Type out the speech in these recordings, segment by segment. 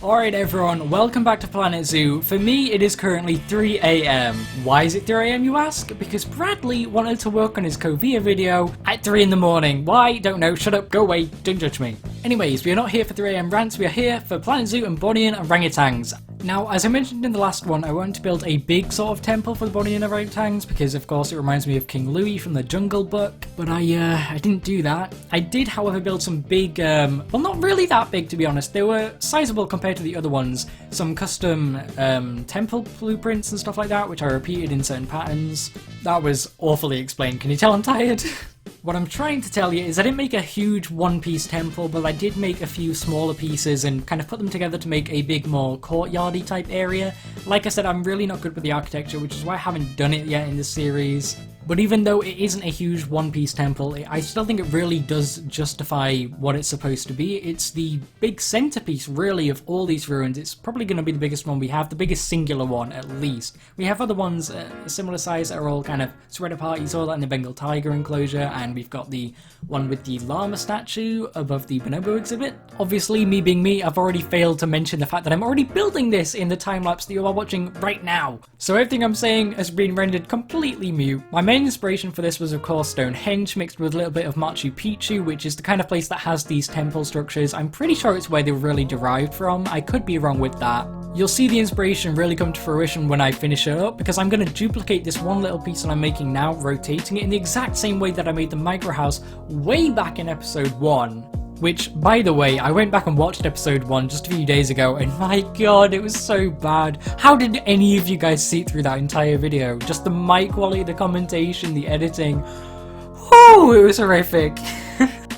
Alright everyone, welcome back to Planet Zoo. For me, it is currently 3 AM. Why is it 3 AM you ask? Because Bradley wanted to work on his COVEA video at 3 in the morning. Why? Don't know, shut up, go away, don't judge me. Anyways, we are not here for 3 AM rants, we are here for Planet Zoo and Bornean Orangutans. Now, as I mentioned in the last one, I wanted to build a big sort of temple for the Bornean Orangutans because, of course, it reminds me of King Louis from the Jungle Book, but I didn't do that. I did, however, build some big, well, not really that big, to be honest. They were sizable compared to the other ones. Some custom temple blueprints and stuff like that, which I repeated in certain patterns. That was awfully explained. Can you tell I'm tired? What I'm trying to tell you is I didn't make a huge one-piece temple, but I did make a few smaller pieces and kind of put them together to make a big, more courtyardy type area. Like I said, I'm really not good with the architecture, which is why I haven't done it yet in this series. But even though it isn't a huge one-piece temple, I still think it really does justify what it's supposed to be. It's the big centerpiece, really, of all these ruins. It's probably going to be the biggest one we have, the biggest singular one, at least. We have other ones a similar size that are all kind of spread apart. You saw that in the Bengal tiger enclosure, and we've got the one with the llama statue above the bonobo exhibit. Obviously, me being me, I've already failed to mention the fact that I'm already building this in the time-lapse that you are watching right now. So everything I'm saying has been rendered completely mute. My main inspiration for this was, of course, Stonehenge mixed with a little bit of Machu Picchu, which is the kind of place that has these temple structures. I'm pretty sure it's where they were really derived from. I could be wrong with that. You'll see the inspiration really come to fruition when I finish it up, because I'm going to duplicate this one little piece that I'm making now, rotating it in the exact same way that I made the micro house way back in episode 1. Which, by the way, I went back and watched episode 1 just a few days ago, and my god, it was so bad. How did any of you guys see through that entire video? Just the mic quality, the commentation, the editing. Oh, it was horrific.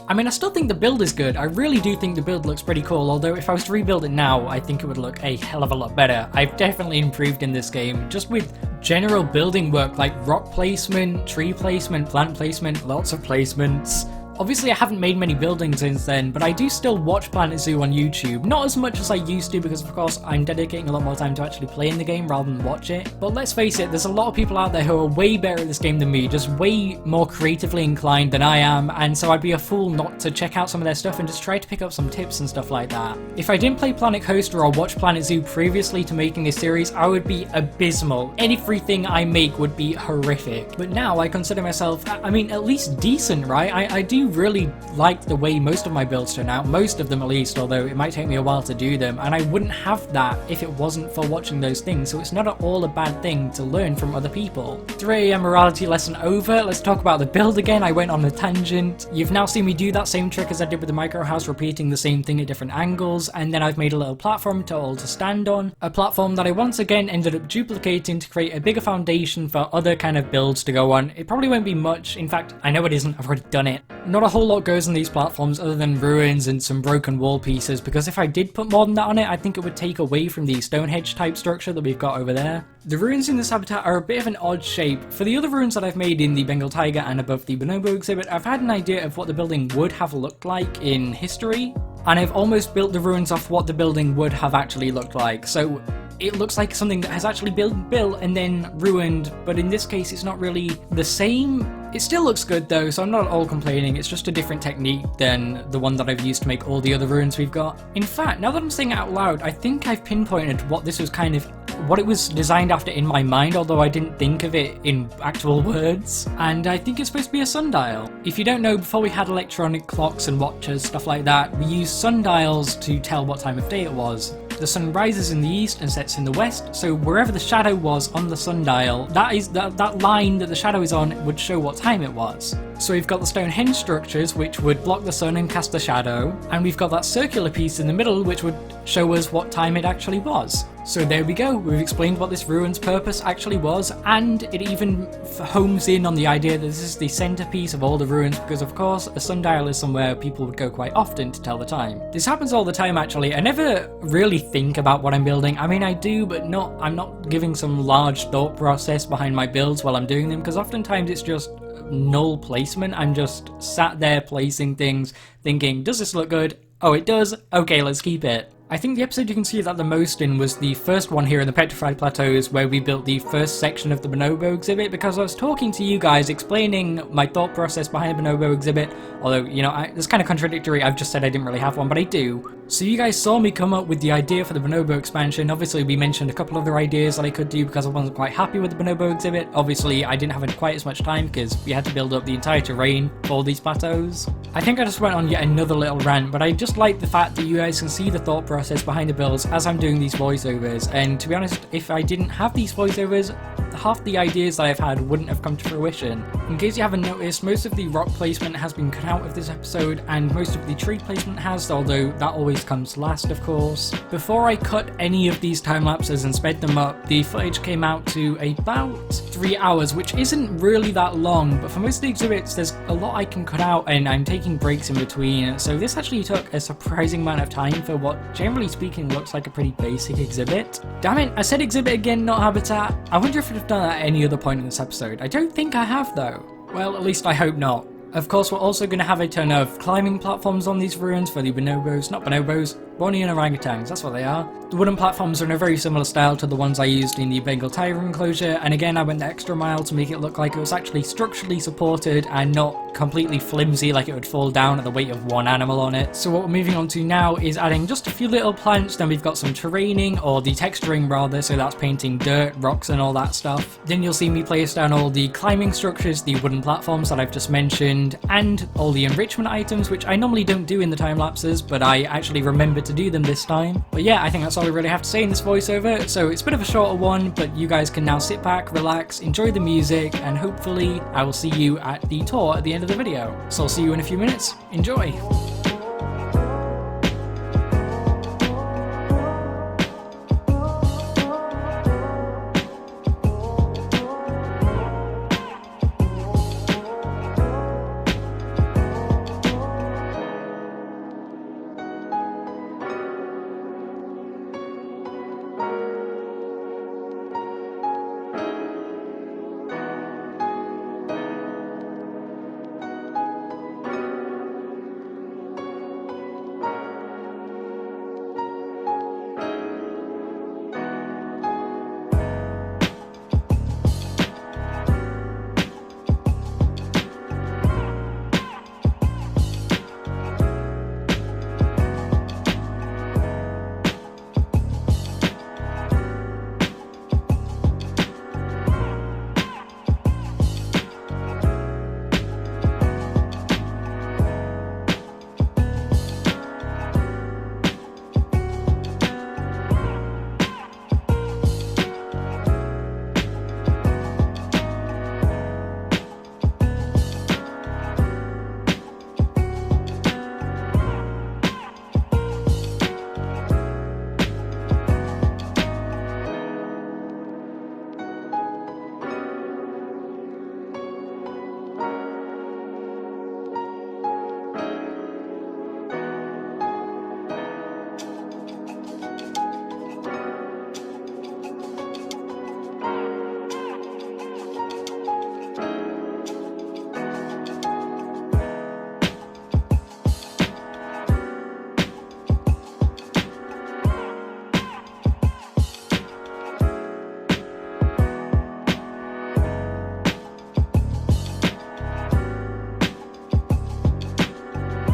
I mean, I still think the build is good. I really do think the build looks pretty cool, although if I was to rebuild it now, I think it would look a hell of a lot better. I've definitely improved in this game, just with general building work like rock placement, tree placement, plant placement, lots of placements. Obviously, I haven't made many buildings since then, but I do still watch Planet Zoo on YouTube. Not as much as I used to, because of course I'm dedicating a lot more time to actually play in the game rather than watch it. But let's face it, there's a lot of people out there who are way better at this game than me, just way more creatively inclined than I am, and so I'd be a fool not to check out some of their stuff and just try to pick up some tips and stuff like that. If I didn't play Planet Coaster or watch Planet Zoo previously to making this series, I would be abysmal. Everything I make would be horrific. But now I consider myself, I mean, at least decent, right? I do really like the way most of my builds turn out, most of them at least, although it might take me a while to do them, and I wouldn't have that if it wasn't for watching those things, so it's not at all a bad thing to learn from other people. 3 AM morality lesson over, let's talk about the build again. I went on a tangent. You've now seen me do that same trick as I did with the micro house, repeating the same thing at different angles, and then I've made a little platform to stand on, a platform that I once again ended up duplicating to create a bigger foundation for other kind of builds to go on. It probably won't be much, in fact, I know it isn't, I've already done it. Not a whole lot goes on these platforms other than ruins and some broken wall pieces, because if I did put more than that on it, I think it would take away from the Stonehenge type structure that we've got over there. The ruins in this habitat are a bit of an odd shape. For the other ruins that I've made in the Bengal tiger and above the bonobo exhibit, I've had an idea of what the building would have looked like in history, and I've almost built the ruins off what the building would have actually looked like. So it looks like something that has actually been built and then ruined, but in this case it's not really the same. It still looks good though, so I'm not at all complaining. It's just a different technique than the one that I've used to make all the other ruins we've got. In fact, now that I'm saying it out loud, I think I've pinpointed what this was kind of, what it was designed after in my mind, although I didn't think of it in actual words. And I think it's supposed to be a sundial. If you don't know, before we had electronic clocks and watches, stuff like that, we used sundials to tell what time of day it was. The sun rises in the east and sets in the west, so wherever the shadow was on the sundial, that line that the shadow is on would show what time it was. So we've got the Stonehenge structures, which would block the sun and cast the shadow, and we've got that circular piece in the middle, which would show us what time it actually was. So there we go, we've explained what this ruin's purpose actually was, and it even homes in on the idea that this is the centerpiece of all the ruins, because of course a sundial is somewhere people would go quite often to tell the time. This happens all the time actually. I never really think about what I'm building. I mean, I do, but I'm not giving some large thought process behind my builds while I'm doing them, because oftentimes it's just null placement. I'm just sat there placing things, thinking, does this look good? Oh, it does? Okay, let's keep it. I think the episode you can see that the most in was the first one here in the Petrified Plateaus, where we built the first section of the bonobo exhibit, because I was talking to you guys explaining my thought process behind the bonobo exhibit, although, you know, it's kind of contradictory. I've just said I didn't really have one, but I do. So you guys saw me come up with the idea for the bonobo expansion. Obviously we mentioned a couple other ideas that I could do because I wasn't quite happy with the bonobo exhibit. Obviously I didn't have quite as much time because we had to build up the entire terrain for these plateaus. I think I just went on yet another little rant, but I just like the fact that you guys can see the thought process behind the builds as I'm doing these voiceovers, and to be honest, if I didn't have these voiceovers, half the ideas that I've had wouldn't have come to fruition. In case you haven't noticed, most of the rock placement has been cut out of this episode, and most of the tree placement has, although that always comes last, of course. Before I cut any of these time lapses and sped them up, the footage came out to about 3 hours, which isn't really that long, but for most of the exhibits there's a lot I can cut out, and I'm taking breaks in between, so this actually took a surprising amount of time for what, generally speaking, looks like a pretty basic exhibit. Damn it, I said exhibit again, not habitat. I wonder if I've done that at any other point in this episode. I don't think I have though. Well, at least I hope not. Of course, we're also going to have a ton of climbing platforms on these ruins for the bonobos, not bonobos, Bornean Orangutans, that's what they are. The wooden platforms are in a very similar style to the ones I used in the Bengal tiger enclosure, and again I went the extra mile to make it look like it was actually structurally supported and not completely flimsy like it would fall down at the weight of one animal on it. So what we're moving on to now is adding just a few little plants, then we've got some terraining, or the texturing rather, so that's painting dirt, rocks and all that stuff. Then you'll see me place down all the climbing structures, the wooden platforms that I've just mentioned, and all the enrichment items, which I normally don't do in the time lapses, but I actually remembered to do them this time. But yeah, I think that's all we really have to say in this voiceover, so it's a bit of a shorter one, but you guys can now sit back, relax, enjoy the music, and hopefully I will see you at the tour at the end of the video. So I'll see you in a few minutes. Enjoy!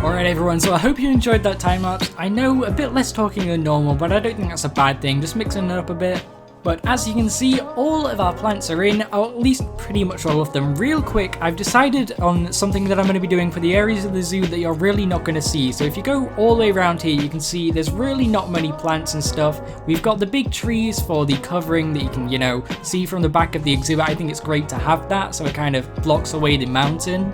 Alright everyone, so I hope you enjoyed that time lapse. I know a bit less talking than normal, but I don't think that's a bad thing, just mixing it up a bit. But as you can see, all of our plants are in, or at least pretty much all of them. Real quick, I've decided on something that I'm going to be doing for the areas of the zoo that you're really not going to see. So if you go all the way around here, you can see there's really not many plants and stuff. We've got the big trees for the covering that you can, you know, see from the back of the exhibit. I think it's great to have that, so it kind of blocks away the mountain.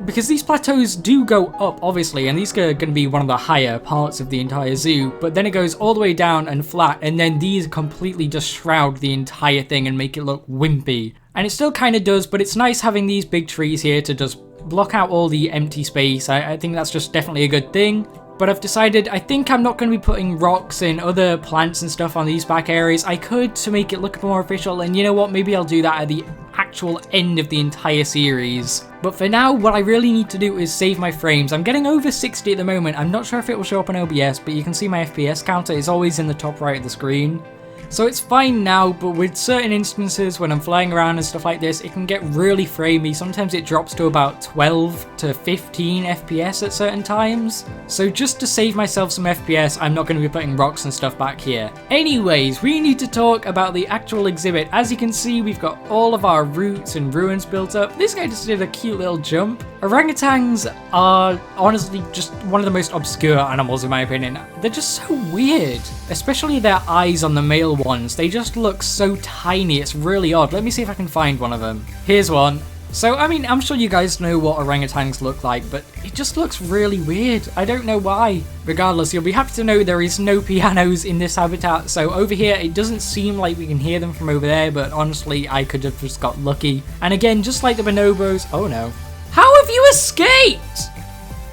Because these plateaus do go up, obviously, and these are going to be one of the higher parts of the entire zoo, but then it goes all the way down and flat, and then these completely just shroud the entire thing and make it look wimpy. And it still kind of does, but it's nice having these big trees here to just block out all the empty space. I think that's just definitely a good thing. but I've decided I think I'm not going to be putting rocks and other plants and stuff on these back areas. I could to make it look more official, and you know what, maybe I'll do that at the actual end of the entire series. But for now, what I really need to do is save my frames. I'm getting over 60 at the moment. I'm not sure if it will show up on OBS, but you can see my FPS counter is always in the top right of the screen. So it's fine now, but with certain instances when I'm flying around and stuff like this, it can get really framey. Sometimes it drops to about 12 to 15 FPS at certain times. So just to save myself some FPS, I'm not going to be putting rocks and stuff back here. Anyways, we need to talk about the actual exhibit. As you can see, we've got all of our roots and ruins built up. This guy just did a cute little jump. Orangutans are honestly just one of the most obscure animals in my opinion. They're just so weird, especially their eyes on the male ones. They just look so tiny, it's really odd. Let me see if I can find one of them. Here's one. So, I mean, I'm sure you guys know what orangutans look like, but it just looks really weird. I don't know why. Regardless, you'll be happy to know there is no pianos in this habitat. So over here, it doesn't seem like we can hear them from over there, but honestly, I could have just got lucky. And again, just like the bonobos, oh no. How have you escaped?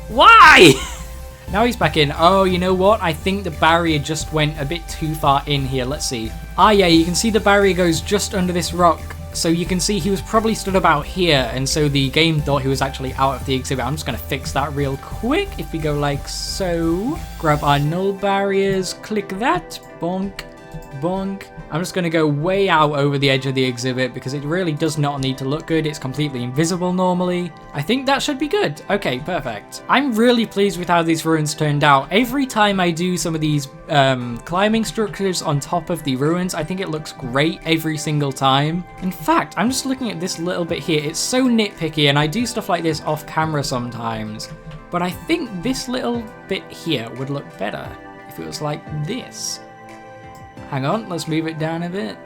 Why? Now he's back in. Oh, you know what? I think the barrier just went a bit too far in here. Let's see. Ah, yeah, you can see the barrier goes just under this rock. So you can see he was probably stood about here, and so the game thought he was actually out of the exhibit. I'm just going to fix that real quick. If we go like so, grab our null barriers, click that, bonk, bonk. I'm just going to go way out over the edge of the exhibit because it really does not need to look good. It's completely invisible normally. I think that should be good. Okay, perfect. I'm really pleased with how these ruins turned out. Every time I do some of these climbing structures on top of the ruins, I think it looks great every single time. In fact, I'm just looking at this little bit here. It's so nitpicky, and I do stuff like this off camera sometimes. But I think this little bit here would look better if it was like this. Hang on, let's move it down a bit.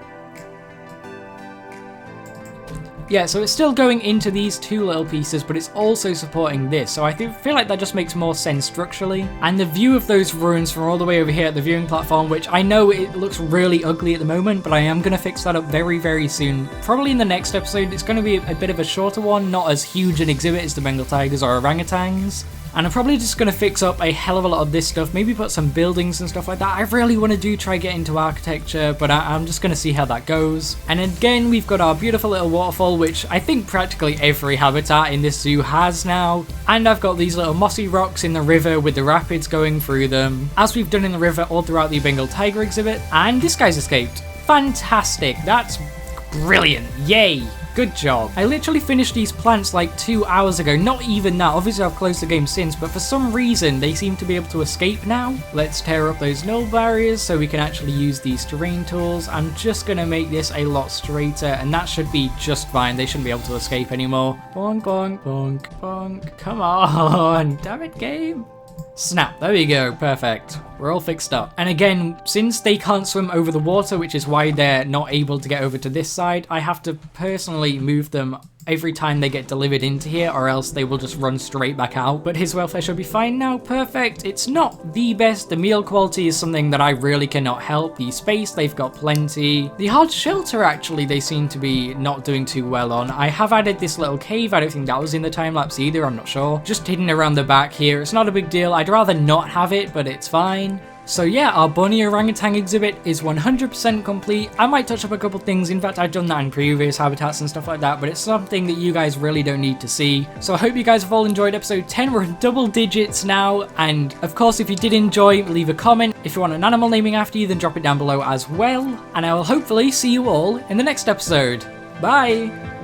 Yeah, so it's still going into these two little pieces, but it's also supporting this. So I feel like that just makes more sense structurally. And the view of those ruins from all the way over here at the viewing platform, which I know it looks really ugly at the moment, but I am going to fix that up very, very soon. Probably in the next episode. It's going to be a bit of a shorter one, not as huge an exhibit as the Bengal tigers or orangutans. And I'm probably just going to fix up a hell of a lot of this stuff, maybe put some buildings and stuff like that. I really want to try get into architecture, but I'm just going to see how that goes. And again, we've got our beautiful little waterfall, which I think practically every habitat in this zoo has now. And I've got these little mossy rocks in the river with the rapids going through them, as we've done in the river all throughout the Bengal tiger exhibit. And this guy's escaped. Fantastic. That's brilliant. Yay. Good job. I literally finished these plants like 2 hours ago. Not even that. Obviously, I've closed the game since, but for some reason, they seem to be able to escape now. Let's tear up those null barriers so we can actually use these terrain tools. I'm just going to make this a lot straighter, and that should be just fine. They shouldn't be able to escape anymore. Bonk, bonk, bonk, bonk. Come on. Damn it, game. Snap, there we go, perfect. We're all fixed up. And again, since they can't swim over the water, which is why they're not able to get over to this side, I have to personally move them every time they get delivered into here, or else they will just run straight back out. But his welfare should be fine now, perfect. It's not the best. The meal quality is something that I really cannot help. The space, they've got plenty. The hard shelter, actually, they seem to be not doing too well on. I have added this little cave. I don't think that was in the time-lapse either, I'm not sure. Just hidden around the back here. It's not a big deal. I'd rather not have it, but it's fine. So yeah, our Bornean Orangutan exhibit is 100% complete. I might touch up a couple things. In fact, I've done that in previous habitats and stuff like that, but it's something that you guys really don't need to see. So I hope you guys have all enjoyed episode 10. We're in double digits now. And of course, if you did enjoy, leave a comment. If you want an animal naming after you, then drop it down below as well. And I will hopefully see you all in the next episode. Bye!